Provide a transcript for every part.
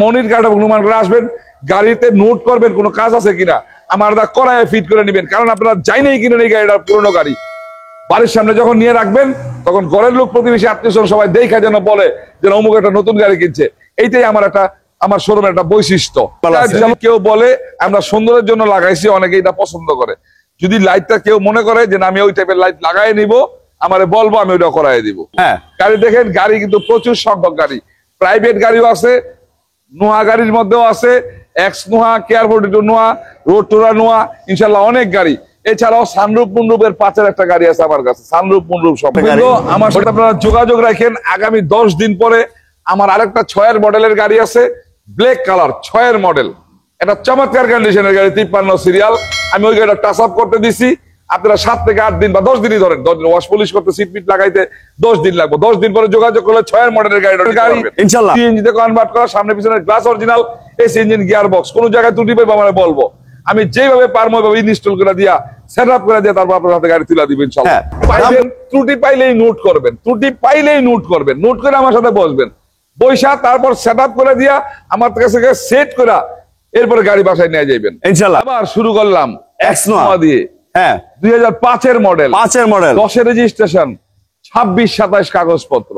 মনির card অনুমান করে আসবেন, গাড়িতে নোট করবেন কোন কাজ আছে কিনা, আমার দা করায় ফিট করে নেবেন। কারণ আপনারা জানেই কিনেন এই গাড়িটা পুরনো গাড়ি, বাড়ির সামনে যখন নিয়ে রাখবেন তখন ঘরের লোক প্রতিবেশী আত্মীয়স্বজন সবাই দেখা যেন বলে যে অমুক একটা নতুন গাড়ি কিনছে। এইটাই আমার শোরুমের একটা বৈশিষ্ট্য। কেউ বলে আমরা সৌন্দর্যের জন্য লাগাইছি, অনেকে এটা পছন্দ করে। যদি লাইটটা কেউ মনে করে যে আমি ওই টাইপের লাইট লাগাই নিব, আমারে বলবো, আমি ওটা করাই দিব। হ্যাঁ, গাড়ি দেখেন, গাড়ি কিন্তু প্রচুর সংখ্যক গাড়ি, প্রাইভেট গাড়িও আছে, নোয়া গাড়ির মধ্যেও আছে, এক্স নোয়া, কেয়ার 42 নোয়া, রোড টোরা নোয়া, ইনশাল্লাহ অনেক গাড়ি। এছাড়াও সানরুফ মুনরুফের 5-এর একটা গাড়ি আছে আমার কাছে, সানরুফ মুনরুফ সব। আমার সাথে আপনারা যোগাযোগ রাখেন। আগামী 10 দিন পরে আমার আরেকটা 6-এর মডেলের গাড়ি আছে, ব্ল্যাক কালার 6-এর মডেল, এটা চমৎকার কন্ডিশনের গাড়ি, 53 সিরিয়াল। আমি ওই গাড়িটা টাচ আপ করতে দিছি। আপনারা 7 থেকে 8 দিন বা 10 দিনই ধরেন, 10 দিন ওয়াশ পলিশ করতে, সিট পিট লাগাইতে 10 দিন লাগবে। 10 দিন পরে যোগাযোগ করলে 6-এর মডেলের গাড়ি ইনশাআল্লাহ সিএনজিতে কনভার্ট করা, সামনে পিছনে glass original, AC engine, gear box, কোন জায়গায় ত্রুটি পাইবো আমরা বলবো, আমি যেভাবে পারবো ওইভাবে ইনস্টল করে দিয়া, সেটআপ করে দিয়া, তারপর আপনার হাতে গাড়ি তুলে দিবেন ইনশাআল্লাহ। পাইবেন, ত্রুটি পাইলেই নোট করবেন, ত্রুটি পাইলেই নোট করবেন, নোট করে আমার সাথে বসবেন, বৈশা তারপর সেটআপ করে দিয়া আমার কাছে সেট করে এরপরে গাড়ি বাসায় নিয়ে যাবেন ইনশাআল্লাহ। আবার শুরু করলাম এক্স নোয়া দিয়ে। হ্যাঁ, 2005-এর মডেল, 5-এর মডেল, 10-এর রেজিস্ট্রেশন, 26-27 কাগজপত্র,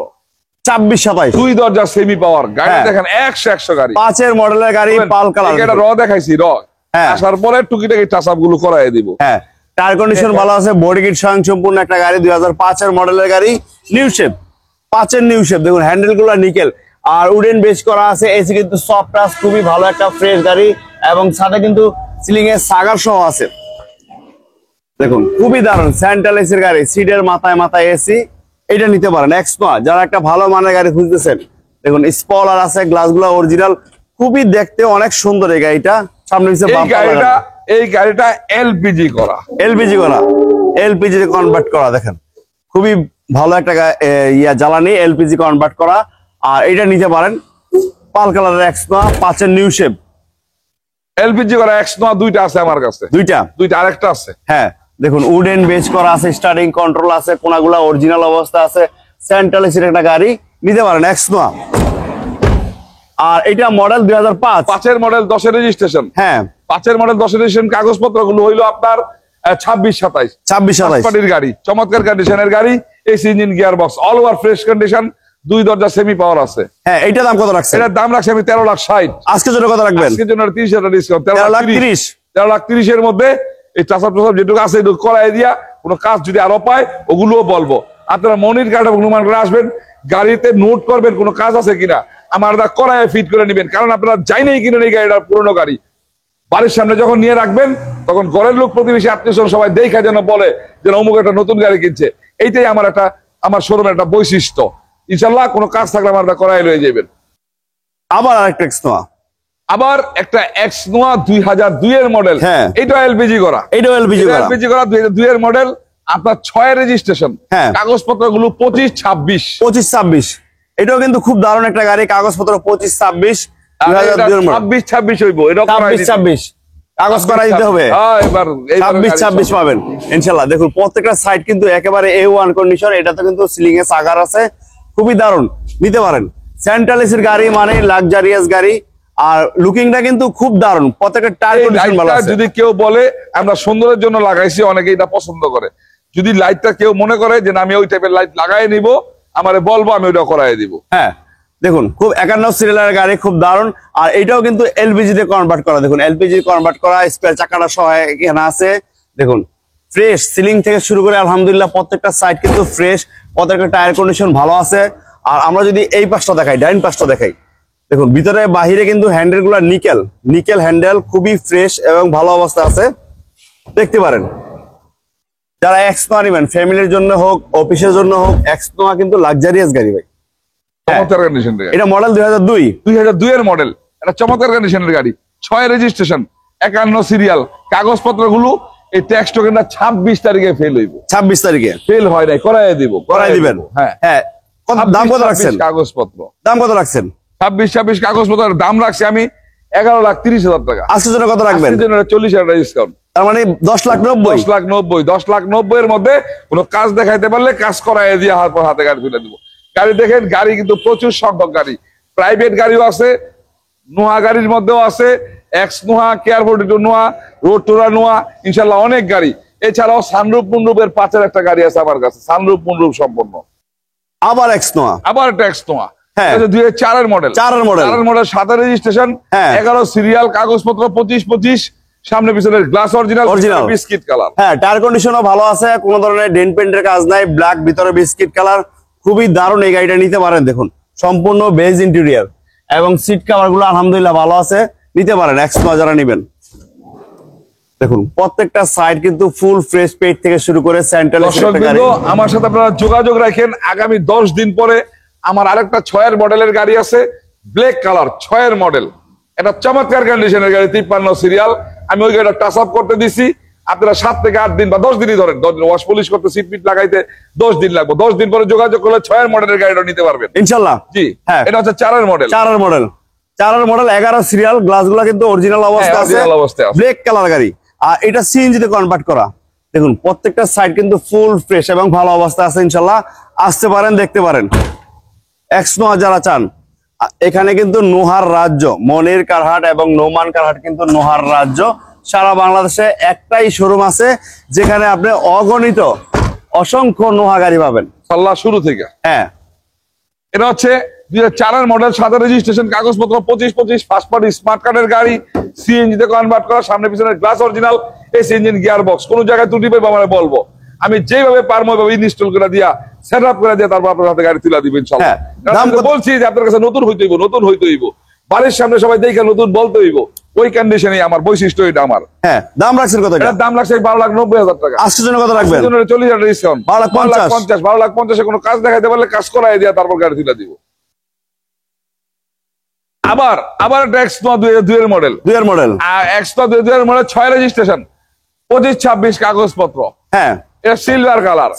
26-27, 2 দরজা সেমি পাওয়ার গাড়ি। দেখেন 100 গাড়ি, 5-এর মডেলের গাড়ি, পাল কালার। এটা র দেখাইছি, র আসার পরে টুকিটাকি টাচ আপ গুলো করাই দিব। হ্যাঁ, টায়ার কন্ডিশন ভালো আছে, বডি কিট স্বয়ংসম্পূর্ণ একটা গাড়ি, 2005-এর মডেলের গাড়ি, নিউ শেপ, 5-এর নিউ শেপ। দেখুন হ্যান্ডেল গুলো নিকেল আর উডেন বেস করা আছে, এসি কিন্তু সফট টাচ, খুবই ভালো একটা ফ্রেশ গাড়ি, এবং সাথে কিন্তু সিলিং এর সাগার সহ আছে। দেখুন খুবই দারুণ সেন্ট্রাল এসির গাড়ি, সিটের মাথায় মাথায় এসি, এটা নিতে পারেন এক্স নোয়া যারা একটা ভালো মানের গাড়ি খুঁজতেছেন। দেখুন স্পয়লার আছে, গ্লাসগুলো অরিজিনাল, খুবই দেখতে অনেক সুন্দর এই গাড়িটা। সামনে এই গাড়িটা এলপিজি করা, এলপিজি তে কনভার্ট করা। দেখেন খুবই ভালো একটা জ্বালানি, এলপিজি কনভার্ট করা। আর এটা নিতে পারেন পাল কালারের এক্স নোয়া, 5-এর নিউ শেপ, এলপিজি করা এক্স নোয়া। দুইটা আছে আমার কাছে, দুইটা আরেকটা আছে। হ্যাঁ, দেখুন উডেন বেস করা আছে, স্টার্টিং কন্ট্রোল আছে, কোনাগুলা অরিজিনাল অবস্থা আছে, সেন্ট্রাল এসির একটা গাড়ি, নিতে পারেন এক্স নোয়া। আর এটা মডেল 2005, 5-এর মডেল, 10-এর রেজিস্ট্রেশন। হ্যাঁ, 5-এর মডেল, 10-এর রেজিস্ট্রেশন, কাগজপত্র গুলো হইলো আপনার 26-27 পার্টির গাড়ি, চমৎকার কন্ডিশনের গাড়ি, AC engine, gear box, all over fresh condition, 2 দরজা সেমি পাওয়ার আছে। হ্যাঁ, এইটার দাম কত রাখছেন? এটার দাম রাখছি আমি 13,60,000। আজকের জন্য কত রাখবেন? আজকের জন্য 30,000 ডিসকাউন্ট, 13,30,000 এর মধ্যে এই টাচাপ যেটুকু আছে এটুকু করাই দিয়া, কোনো কাজ যদি আরো পায় ওগুলোও বলবো। আপনারা মনির কার্ড অনুমান করে আসবেন, গাড়িতে নোট করবেন কোন কাজ আছে কিনা, আমার দা করায় ফিট করে নেবেন। কারণ আপনারা জানেই কিনেন এই গাড়িটা পুরনো গাড়ি, বাড়ির সামনে যখন নিয়ে রাখবেন তখন ঘরের লোক প্রতিবেশী আত্মীয়স্বজন সবাই দেখা যেন বলে যে অমুক একটা নতুন গাড়ি কিনছে। এইটাই আমার শোরুমের একটা বৈশিষ্ট্য। ইনশাল্লাহ কোনো কাজ থাকলে আমার করাই লয়ে যাবেন। আবার আরেকটা এক্স নোয়া, আবার একটা এক্স নোয়া 2002-এর মডেল, এটাও এলপিজি করা, 2002-এর মডেল, আপনার 6-এর রেজিস্ট্রেশন, কাগজপত্র গুলো 25-26, এটাও কিন্তু খুব দারুণ একটা গাড়ি, কাগজপত্র 25-26, 26 হইব, এটা 26 কাগজ করা দিতে হবে, এবার 26 পাবেন ইনশাআল্লাহ। দেখুন প্রত্যেকটা সাইড কিন্তু একেবারে A1 কন্ডিশন, এটাতে কিন্তু সিলিং এ সাগার আছে, খুবই দারুণ, নিতে পারেন। সেন্ট্রাল এসির গাড়ি মানে লাক্সারিয়াস গাড়ি, আর লুকিংটা কিন্তু খুব দারুণ, প্রত্যেকটা টায়ার কন্ডিশন ভালো আছে। যদি কেউ বলে আমরা সৌন্দর্যের জন্য লাগাইছি, অনেকে এটা পছন্দ করে। যদি লাইটটা কেউ মনে করে যে আমি ওই টাইপের লাইট লাগাই নিব, আমারে বলবো, আমি ওটা করাই দিব। হ্যাঁ, দেখুন খুব 51 সিরিয়ালের গাড়ি, খুব দারুণ। আর এটাও কিন্তু এলপিজি তে কনভার্ট করা, দেখুন এলপিজি কনভার্ট করা, স্পেয়ার চাকাটা সহ এখানে আছে। দেখুন ফ্রেশ সিলিং থেকে শুরু করে আলহামদুলিল্লাহ প্রত্যেকটা সাইড কিন্তু ফ্রেশ, প্রত্যেকটা টায়ার কন্ডিশন ভালো আছে। আর আমরা যদি এই পাশটা দেখাই, ডাইন পাশটা দেখাই, দেখুন ভিতরে বাহিরে কিন্তু হ্যান্ডেল গুলা নিকেল হ্যান্ডেল, খুবই ফ্রেশ এবং ভালো অবস্থা আছে, দেখতে পারেন। যারা এক্স নোয়া নিবেন, ফ্যামিলির জন্য হোক, অফিসের জন্য হোক, এক্স নোয়া কিন্তু লাক্সারিয়াস গাড়ি ভাই। এটা মডেল 2002-এর মডেল, এটা চমৎকার কন্ডিশনের গাড়ি, 6-এর রেজিস্ট্রেশন, 51 সিরিয়াল, কাগজপত্র গুলো এই ট্যাক্স টোকেনটা 26 তারিখে ফেল হইব, 26 তারিখে ফেল হয় নাই, করাই দিবেন। হ্যাঁ, দাম কত রাখছেন? কাগজপত্র দাম কত রাখছেন? 26 কাগজপত্রের দাম রাখছি আমি 11,30,000 টাকা। আজকের জন্য কত রাখবেন? 40,000 ডিসকাউন্ট, তার মানে 10,90,000 এর মধ্যে কোনো কাজ দেখাইতে পারলে কাজ করাই দিয়ে হাতে গাড়ি তুলে দিব। গাড়ি দেখেন, গাড়ি কিন্তু প্রচুর সংখ্যক গাড়ি, প্রাইভেট গাড়িও আছে, নোয়া গাড়ির মধ্যেও আছে, এক্স নোয়া, কেয়ার 42 নোয়া, রোড টুরা নোয়া, ইনশাল্লাহ অনেক গাড়ি। এছাড়াও সানরুফ মুনরুফের 5-এর একটা গাড়ি আছে আমার কাছে, সানরুফ মুনরুফ সম্পন্ন। আবার এক্স নোয়া, আবার একটা এক্স নোয়া, হ্যাঁ 2004-এর মডেল, 4-এর মডেল, 7 রেজিস্ট্রেশন, 11 সিরিয়াল, কাগজপত্র 25 সামনে পিছনের গ্লাস অরিজিনাল, বিস্কিট কালার। হ্যাঁ টায়ার কন্ডিশনও ভালো আছে, কোনো ধরনের ডেন্ট পেন্টের কাজ নাই, ব্ল্যাক, ভিতরে বিস্কিট কালার, খুবই দারুণ এই গাড়িটা নিতে পারেন। দেখুন সম্পূর্ণ বেজ ইন্টেরিয়র এবং সিট কভার গুলো আলহামদুলিল্লাহ ভালো আছে, নিতে পারেন এক্স নোয়া যারা নেবেন। দেখুন প্রত্যেকটা সাইড কিন্তু ফুল ফ্রেশ, পেট থেকে শুরু করে সেন্ট্রাল। আমার সাথে আপনারা যোগাযোগ রাখেন, আগামী 10 দিন পরে আমার আরেকটা 6-এর মডেলের গাড়ি আছে, ব্ল্যাক কালার 6-এর মডেল, এটা চমৎকার কন্ডিশনের গাড়ি, 53 সিরিয়াল। আমি ওই গাড়িটা টাচ আপ করতে দিছি, আপনারা 7 থেকে 8 দিন বা 10 দিনই ধরেন, 10 দিন ওয়াশ পলিশ করতে, সিট পিট লাগাইতে 10 দিন লাগবে। 10 দিন পরে যোগাযোগ করলে 6-এর মডেলের গাড়িটা নিতে পারবেন ইনশাআল্লাহ। জি হ্যাঁ, এটা হচ্ছে 4-এর মডেল, 4-এর মডেল, 4-এর মডেল, 11 সিরিয়াল, গ্লাসগুলো কিন্তু অরিজিনাল অবস্থা আছে, ব্ল্যাক কালার গাড়ি। আর এটা সিএনজি তে কনভার্ট করা। দেখুন প্রত্যেকটা সাইড কিন্তু ফুল ফ্রেশ এবং ভালো অবস্থা আছে, ইনশাআল্লাহ আসতে পারেন, দেখতে পারেন। এক্স নোয়া যারা চান, এখানে কিন্তু নোহার রাজ্য, মনির কারহাট এবং নোমান কারহাট কিন্তু নোহার রাজ্য। সারা বাংলাদেশে একটাই শোরুম আছে যেখানে আপনি অগণিত অসংখ্য নোহা গাড়ি পাবেন সাল্লাহ শুরু থেকে। হ্যাঁ এটা হচ্ছে 2004-এর মডেল, 7 রেজিস্ট্রেশন, কাগজপত্র 25 ফার্স্ট পার্টি, স্মার্ট কার্ডের গাড়ি, সিএনজি তে কনভার্ট করা, সামনে পিছনের glass original, AC engine, gear box. কোন জায়গায় ত্রুটি পাইবো আমরা বলবো, আমি যেভাবে পারবো ওইভাবে ইনস্টল করে দিয়া, সেট আপ করে দিয়া, তারপর আপনার হাতে গাড়ি তুলে দিবেন ইনশাআল্লাহ। বলছি যে আপনার কাছে নতুন হইতে হইব, নতুন হইতে হইব, বাড়ির সামনে সবাই দেখে নতুন বলতে হইব, ওই কন্ডিশনে আমার বৈশিষ্ট্য এটা আমার। হ্যাঁ দাম রাখছেন কত? এটার দাম লাগছে 12,90,000 টাকা। আজকের জন্য কত রাখবেন? 40,000 ডিসকাউন্ট, 12,50,000, 12,50,000 কোনো কাজ দেখাইতে পারলে কাজ করাই দিয়া তারপর গাড়ি তুলে দিব। আবার একটা এক্স নোয়া 2002-এর মডেল, 2-এর মডেল, এক্স নোয়া 2002-এর মডেল, 6 রেজিস্ট্রেশন, 25-26 কাগজপত্র। হ্যাঁ এটা সিলভার কালার,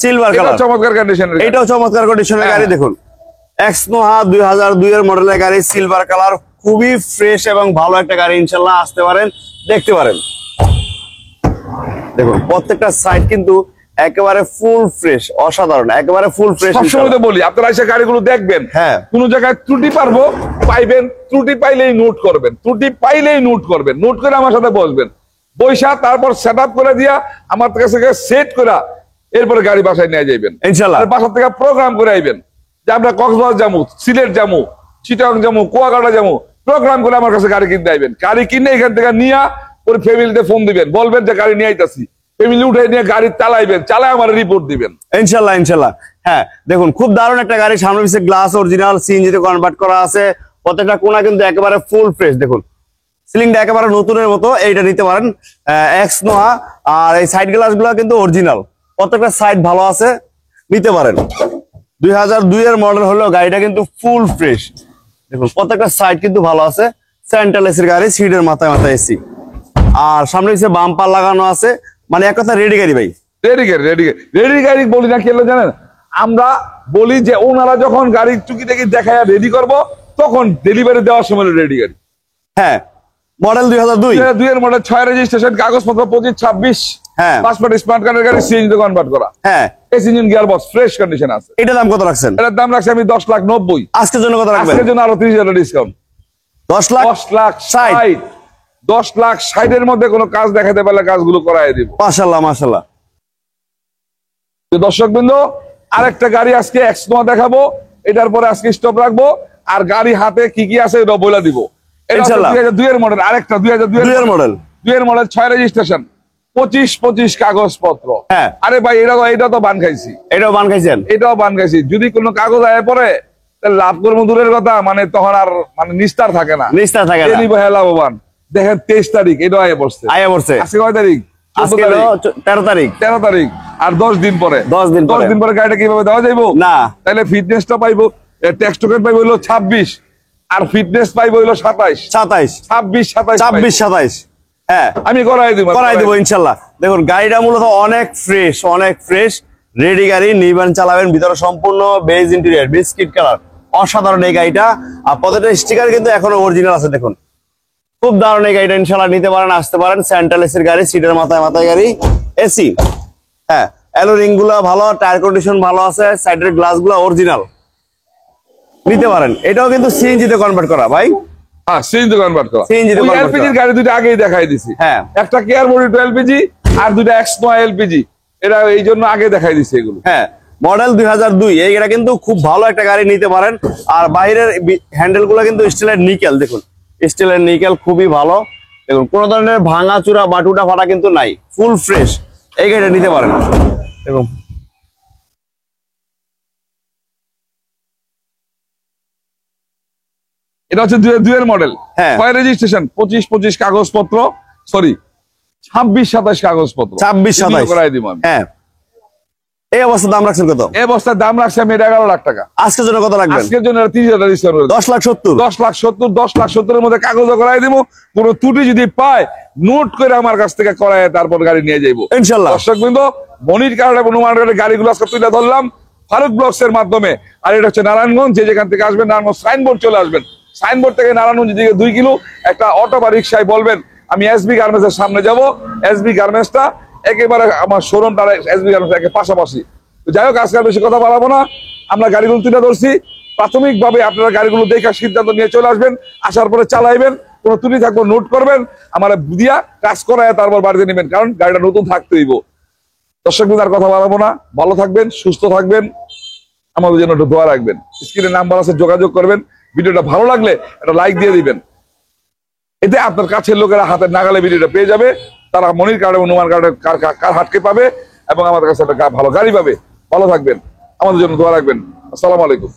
চমৎকার কন্ডিশনের, এটাও চমৎকার কন্ডিশনের গাড়ি। দেখুন এক্স নোয়া 2002-এর মডেলের গাড়ি, সিলভার কালার, খুবই ফ্রেশ এবং ভালো একটা গাড়ি, ইনশাআল্লাহ আসতে পারেন, দেখতে পারেন। দেখুন প্রত্যেকটা সাইড কিন্তু একেবারে ফুল ফ্রেশ, অসাধারণ, একেবারে ফুল ফ্রেশ। সবসময় তো বলি আপনারা এসে গাড়িগুলো দেখবেন, হ্যাঁ কোন জায়গায় ত্রুটি পাইবেন, ত্রুটি পাইলেই নোট করবেন, ত্রুটি পাইলেই নোট করবেন, নোট করে আমার সাথে বসবেন, বৈশা তারপর সেট আপ করে দিয়া আমার কাছে সেট করে এরপরে গাড়ি বাসায় নিয়ে যাইবেন ইনশাআল্লাহ। বাসা থেকে প্রোগ্রাম করে আইবেন যে আমরা কক্সবাজার যাবো, সিলেট যাবো, চিটাগং যাবো, কুয়াকাটা যাবো, প্রোগ্রাম করে আমার কাছে গাড়ি কিনতে আইবেন। গাড়ি কিনে এখান থেকে নিয়ে ওর ফ্যামিলিতে ফোন দিবেন, বলবেন যে গাড়ি নিয়ে আইতাছি, ফ্যামিলি উঠে নিয়ে গাড়ি চালাইবেন, চালায় আমার রিপোর্ট দিবেন ইনশাআল্লাহ। ইনশাআল্লাহ হ্যাঁ দেখুন খুব দারুণ একটা গাড়ি, সামনে পিছে গ্লাস অরিজিনাল, সিএনজি তে কনভার্ট করা আছে, প্রত্যেকটা কোণা কিন্তু একেবারে ফুল ফ্রেশ। দেখুন সিলিংটা একেবারে নতুনের মতো, এইটা নিতে পারেন এক্স নোয়া। আর এই সাইড গ্লাস গুলা কিন্তু অরিজিনাল, প্রত্যেকটা সাইড ভালো আছে, নিতে পারেন। 2002-এর মডেল হলেও গাড়িটা কিন্তু ফুল ফ্রেশ। দেখুন প্রত্যেকটা সাইড কিন্তু ভালো আছে, সেন্ট্রাল এসির গাড়ি, সিটের মাথায় মাথায় এসি, আর সামনে পিছে বাম্পার লাগানো আছে, মানে এক কথা রেডি গাড়ি ভাই। রেডি গাড়ি বলি না, কি হলো জানেন, আমরা বলি যে ওনারা যখন গাড়ি টুকি টাকি দেখায় রেডি করব, তখন ডেলিভারি দেওয়ার সময় রেডি গাড়ি। হ্যাঁ মডেল 2002-এর মডেল, 6 রেজিস্ট্রেশন, কাগজপত্র 25-26, হ্যাঁ পাসপোর্ট স্মার্ট কার্ডের গাড়ি, সিএনজি তে কনভার্ট করা, হ্যাঁ AC engine, gear box, fresh condition আছে। এটার দাম কত রাখছেন? এটার দাম রাখছি আমি 10,90,000। আজকের জন্য কত রাখবেন? আজকের জন্য আরো 30,000 ডিসকাউন্ট, 10,60,000। 10,60,000-এর মধ্যে কোনো কাজ দেখাতে পারলে কাজগুলো করাই দিব মাশাআল্লাহ মাশাআল্লাহ। দর্শক বৃন্দ, আরেকটা গাড়ি আজকে এক্স নোয়া দেখাবো, এটার পরে আজকে স্টপ রাখবো, আর গাড়ি হাতে কি কি আছে এটা বলে দিব। এটা 2002-এর মডেল, আরেকটা 2002-এর মডেল, 6 রেজিস্ট্রেশন, 25-25 কাগজপত্র। হ্যাঁ আরে ভাই এটা তো বান খাইছি, এটাও বান খাইছেন? এটাও বান খাইছি। যদি কোনো কাগজ আয় পরে লাভ করবো দূরের কথা, মানে তখন আর মানে নিস্তার থাকে না, নিস্তার থাকে না, লাভবান। দেখেন 23 তারিখ এটা আয় পড়ছে, আজকে কয় তারিখ? 13 তারিখ, আর 10 দিন পরে, 10 দিন পরে গাড়িটা কিভাবে দেওয়া যাইবো না? তাহলে ফিটনেসটা পাইবো, ট্যাক্স টোকেন পাইবো হলো 26, আর ফিটনেস পাইবো হলো 27, 27। হ্যাঁ আমি করাই দিব ইনশাআল্লাহ। দেখুন গাড়িটা মূলত অনেক ফ্রেশ রেডি গাড়ি, নিবেন চালাবেন, ভিতরে সম্পূর্ণ বেজ ইন্টেরিয়র, বিস্কিট কালার, অসাধারণ এই গাড়িটা। আর প্রত্যেকটা স্টিকার কিন্তু এখনো অরিজিনাল আছে। দেখুন খুব দারুণ এই গাড়িটা, ইনশাআল্লাহ নিতে পারেন, আসতে পারেন। সেন্ট্রাল এসির গাড়ি, সিটের মাথায় মাথায় গাড়ি, এসি, হ্যাঁ অ্যালো রিং গুলা ভালো, টায়ার কন্ডিশন ভালো আছে, সাইডের গ্লাস গুলা অরিজিনাল, নিতে পারেন। এটাও কিন্তু সিএনজি তে কনভার্ট করা ভাই, হ্যাঁ, সিএনজি কনভার্ট করা। সিএনজি তে ওই convert এলপিজির করা। গাড়ি দুটো আগেই দেখাই দিছি। হ্যাঁ। একটা কেয়ার বডি টু এলপিজি আর দুটো এক্স নয় এলপিজি, এটা এই জন্য আগে দেখাই দিছি এগুলো। হ্যাঁ, মডেল 2002, এইটা কিন্তু খুব ভালো একটা গাড়ি নিতে পারেন। আর বাইরের হ্যান্ডেল গুলো কিন্তু স্টিলের নিকেল, দেখুন স্টিলের নিকেল খুবই ভালো। দেখুন কোনো ধরনের ভাঙা চূড়া বা টুটা ফাটা কিন্তু নাই, ফুল ফ্রেশ। এই গাড়িটা নিতে পারেন। দেখুন এটা হচ্ছে 2002 মডেল। হ্যাঁ। ছয় রেজিস্ট্রেশন, 25 কাগজপত্র, সরি 26-27 কাগজপত্র, 26-27 এগুলো করাই দিব আমি। হ্যাঁ, এই অবস্থা দাম রাখছেন কত? এই বস্তার দাম রাখছি আমি 11 লাখ টাকা। আজকের জন্য কত রাখবেন? আজকের জন্য 30,000 রেজিস্টার করে 10,70,000। 10,70,000 মধ্যে কাগজও করাই দিব। কোন ত্রুটি যদি পায় নোট করে আমার কাছ থেকে করায় তারপর গাড়ি নিয়ে যাইবো ইনশাল্লাহ। দর্শক বিন্দু, মনির কারণে অনুমান গাড়িগুলো আজকে তুলে ধরলাম ফারুক ব্লগস এর মাধ্যমে। আর এটা হচ্ছে নারায়ণগঞ্জ, যে যেখান থেকে আসবেন নারায়ণগঞ্জ সাইনবোর্ড চলে আসবেন। সাইনবোর্ড থেকে নারায়ণগঞ্জ দিকে 2 কিলো একটা অটো বা রিক্সায় বলবেন আমি এসবি গার্মেন্টস এর সামনে যাব। এসবি গার্মেন্টসটা একেবারে আমার শোরুমটা এসবি গার্মেন্টস এর পাশাপাশি। তো যাই হোক, আজকে আর বেশি কথা বাড়াবো না, আমরা গাড়িগুলো তুলে ধরছি। প্রাথমিকভাবে আপনারা গাড়িগুলো দেখে সিদ্ধান্ত নিয়ে চলে আসবেন, আসার পরে চালাইবেন, কোনো ত্রুটি থাকবে নোট করবেন, আমার দিয়া কাজ করায় তারপর বাড়িতে নেবেন, কারণ গাড়িটা নতুন থাকতে হইব। দর্শক আর কথা বাড়াবো না, ভালো থাকবেন, সুস্থ থাকবেন, আমাদের জন্য একটু দোয়া রাখবেন। স্ক্রিনে নাম্বার আছে, যোগাযোগ করবেন। ভিডিওটা ভালো লাগলে একটা লাইক দিয়ে দিবেন, এতে আপনার কাছের লোকেরা হাতের নাগালে ভিডিওটা পেয়ে যাবে। তারা মনির কার্ডে অনুমান কার্ডে কার হাটকে পাবে এবং আমাদের কাছে একটা ভালো গাড়ি পাবে। ভালো থাকবেন, আমাদের জন্য দোয়া রাখবেন। আসসালামু আলাইকুম।